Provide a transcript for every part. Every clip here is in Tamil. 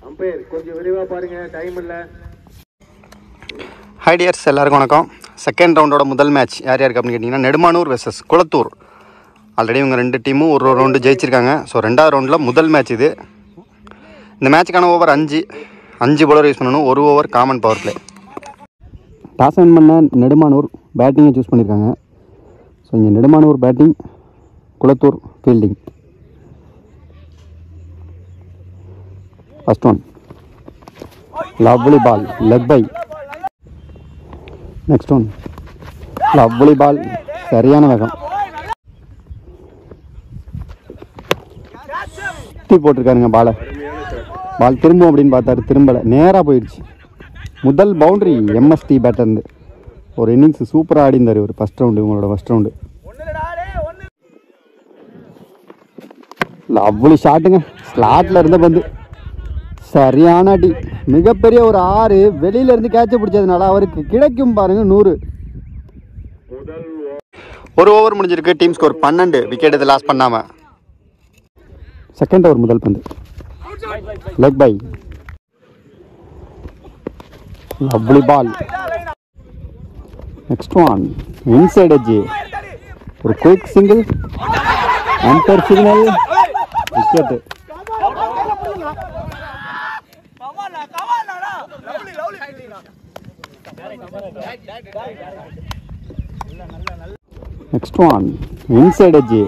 அம்பையர் கொஞ்சம் விரைவாக பாருங்க, டைம் இல்லை. ஹை டியர்ஸ், எல்லாருக்கும் வணக்கம். செகண்ட் ரவுண்டோட முதல் மேட்ச் யார் யாருக்கு அப்படின்னு கேட்டிங்கன்னா நெடுமானூர் வெர்சஸ் குளத்தூர். ஆல்ரெடி இவங்க ரெண்டு டீமும் ஒரு ரவுண்டு ஜெயிச்சிருக்காங்க. ஸோ ரெண்டாவது ரவுண்டில் முதல் மேட்ச் இது. இந்த மேட்சுக்கான ஓவர் 5 பவுலர் யூஸ் பண்ணணும். ஒரு over common power play. Toss win பண்ண நெடுமானூர் பேட்டிங்கை சூஸ் பண்ணியிருக்காங்க. ஸோ இங்கே Nedumanur batting, Kulathur fielding. First one lovely ball, leg bye. Next one lovely ball, சரியான வேகம். சுற்றி போட்டிருக்காருங்க பால் திரும்பும் அப்படின்னு பார்த்தாரு, திரும்பலை, நேராக போயிடுச்சு. முதல் பவுண்ட்ரி எம்எஸ்டி பேட்டர்ந்து. ஒரு இன்னிங்ஸ் சூப்பராக ஆடிந்தார் இவர் ஃபஸ்ட் ரவுண்டு, இவங்களோட ஃபஸ்ட் ரவுண்டு. லவ்லி ஷாட்டுங்க, ஸ்லாட்டில் இருந்த பந்து, சரியான அடி. மிகப்பெரிய ஒரு 6 வெளியில இருந்து கேட்ச பிடிச்சதுனால அவருக்கு கிடைக்கும் பாருங்க 100. ஒரு ஓவர் முடிஞ்சிருக்கு. Team score 12. விக்கெட் எது லாஸ் பண்ணாம. செகண்ட் ஓவர் முதல் பந்து, leg bye, lovely ball. Next one inside edge, ஒரு quick single, umpire signal, wicket. Next one inside edge,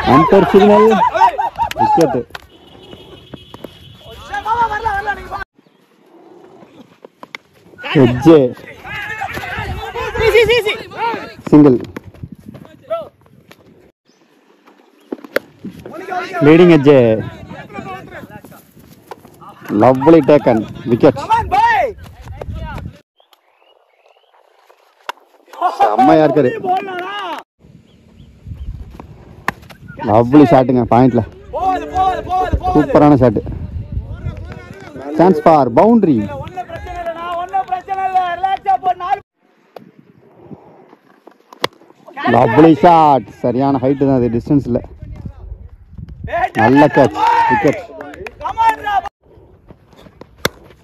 umpire signal, wicket. Edge single. Leading edge, lovely taken, wicket. செம்மையா இருக்காரு. லவ்லி ஷாட்டுங்க, பாயிண்ட்ல சூப்பரான shot. Chance for boundary. Lovely shot, சரியான ஹைட்டு தான் அது, டிஸ்டன்ஸ் இல்லை. நல்ல கேட்ச், விக்கெட்.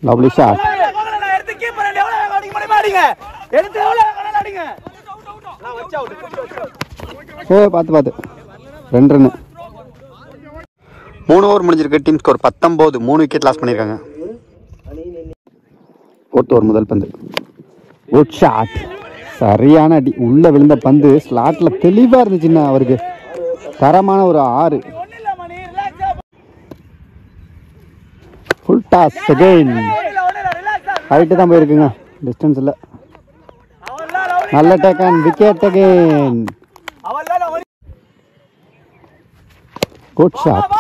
Lovely shot. பார்த்து 2 ரன்னு. 3 ஓவர் முடிஞ்சிருக்கு. Team score 19. 3 விக்கெட் லாஸ் பண்ணியிருக்காங்க. ஃபோர்த் ஓவர் முதல் பந்து, குட் ஷாட், சரியான அடி. உள்ள விழுந்த பந்து ஸ்லாட்ல தெளிவா இருந்துச்சுன்னா அவருக்கு தரமான ஒரு 6. Full toss again. ஹைட்டு தான் போயிருக்குங்க, டிஸ்டன்ஸ் இல்லை. நல்ல taken, wicket again. Good shot.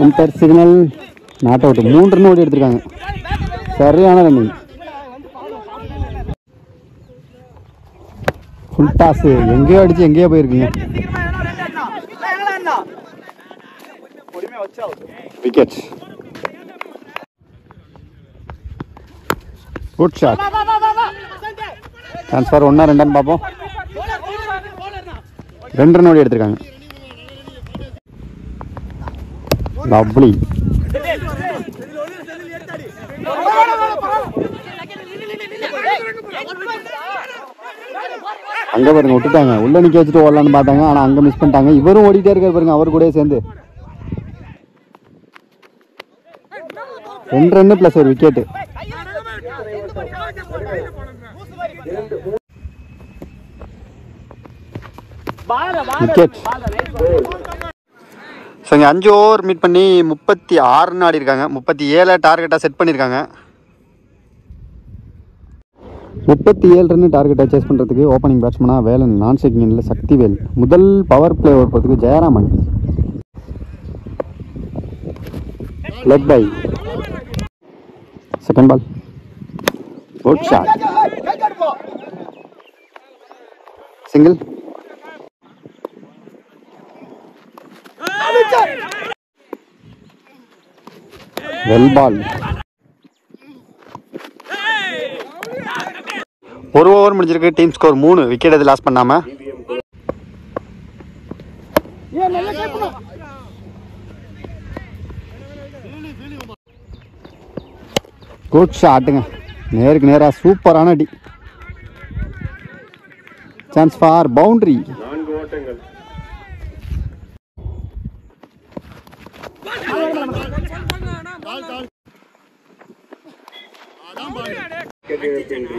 Umpire signal, not out. 3 run ஓடி எடுத்திருக்காங்க. சரியான ரன்னிங். ஃபுல் டாஸ், எங்கேயோ அடிச்சு எங்கேயோ போயிருக்குங்க. Wicket. Good shot. Chance for 1 2 பார்ப்போம். 2 ரன் ஓடி எடுத்திருக்காங்க. லவ்லி. அங்க பாருங்க, விட்டுட்டாங்க. உள்ள நிக்க வச்சுட்டு ஓடலான்னு பார்த்தாங்க, ஆனா அங்க மிஸ் பண்ணிட்டாங்க. இவரும் ஓடிட்டே இருக்காரு பாருங்க, அவர் கூட சேர்ந்து. 2 ரன் பிளஸ் ஒரு விக்கெட். விக்கெட். ஸோ இங்கே 5 ஓவர் மீட் பண்ணி 36 ரன் ஆடி இருக்காங்க. 37 டார்கெட்டாக செட் பண்ணியிருக்காங்க. 37 ரன் டார்கெட்டை சேஸ் பண்ணுறதுக்கு ஓப்பனிங் பேட்ஸ்மனாக வேலன், நான் செகண்டில் சக்திவேல், முதல் பவர் பிளே ஓவர் போகிறதுக்கு Jayaraman. Leg bye. Second ball. Good shot. Single. Well ball. ஒரு ஓவர் முடிஞ்சிருக்கு. Team score 3. விக்கெட் எது லாஸ் பண்ணாம. குட் ஷாட்டுங்க. நேருக்கு நேரா சூப்பரான அடி. Chance for boundary. 4 ஓட்டங்கள்.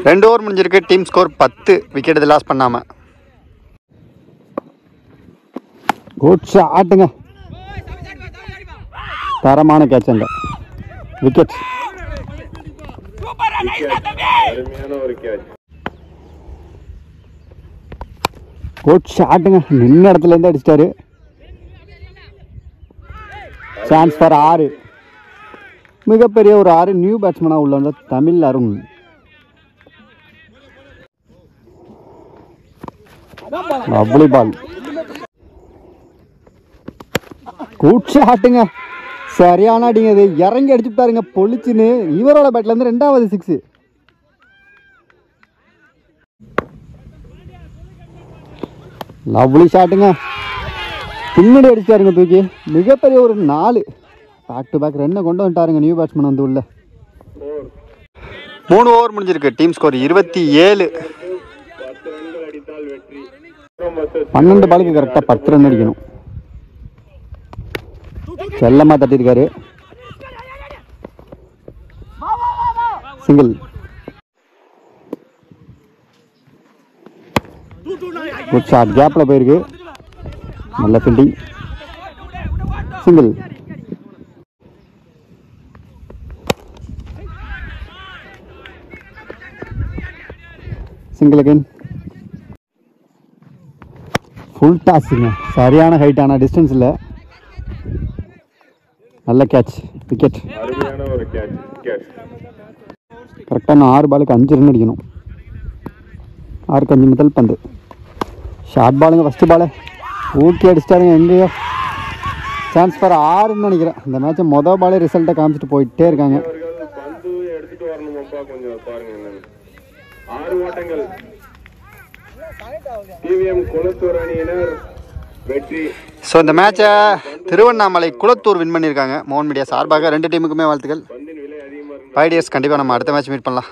ரெண்டு ஓவர் முடிஞ்சிருக்கு. Team score 10. விக்கெட் எது லாஸ் பண்ணாம. குட் ஷாட்டுங்க. தரமான கேட்ச் அங்க. விக்கெட். அருமையான ஒரு கேட்ச். குட் ஷாட்டுங்க. நின்ன இடத்துல இருந்து அடிச்சிட்டாரு. Chance for 6. மிகப்பெரிய ஒரு 6. நியூ பேட்ஸ்மேனாக உள்ள வந்த Tamil Arun. Lovely ball. Good ஷாட்டுங்க. சரியான அடிங்க. இது இறங்கி அடிச்சுட்டாருங்க பொழிச்சுன்னு. இவரோட பேட்ல இருந்து 2வது 6. லவ்லி ஷாட்டுங்க. பின்னாடி அடிச்சாருங்க தூக்கி. மிகப்பெரிய ஒரு 4. பேக் டு பேக் ரன்னை கொண்டு வந்துட்டாருங்க நியூ பேட்ஸ்மேன் வந்து உள்ள. 3 ஓவர் முடிஞ்சிருக்கு. Team score 27. 12 பாலுக்கு கரெக்டாக 10 ரன் அடிக்கணும். செல்லமா தட்டிருக்காரு. சிங்கிள். Good shot. கேப்ல போயிருக்கு. நல்ல fielding. Single. Single again. Full டாஸுங்க. சரியான ஹைட்டான டிஸ்டன்ஸ் இல்லை. நல்ல கேட்ச். விக்கெட். அருமையான ஒரு கேட்ச். கரெக்டாக 6 பாலுக்கு 5 ரன் அடிக்கணும். 6க்கு 5 முதல் பந்து. ஷார்ட் பாலுங்க. ஃபஸ்ட்டு பாலு ஊக்கி அடிச்சிட்டாருங்க. எங்கேயோ. சான்ஸ் ஃபார் 6ன்னு நினைக்கிறேன். இந்த மேட்சை மொதல் பாலே ரிசல்ட்டை காமிச்சிட்டு போயிட்டே இருக்காங்க. பந்து எடுத்துட்டு வரணுமாப்பா, கொஞ்சம் பாருங்க என்னன்னு. 6 ஓட்டங்கள். டிவிஎம் குளத்தூர் அணியினர் வெற்றி. ஸோ இந்த மேட்சை திருவண்ணாமலை குளத்தூர் வின் பண்ணியிருக்காங்க. மோகன் மீடியா சார்பாக 2 டீமுக்குமே வாழ்த்துக்கள். 5 டேஸ் கண்டிப்பாக நம்ம அடுத்த மேட்ச் மீட் பண்ணலாம்.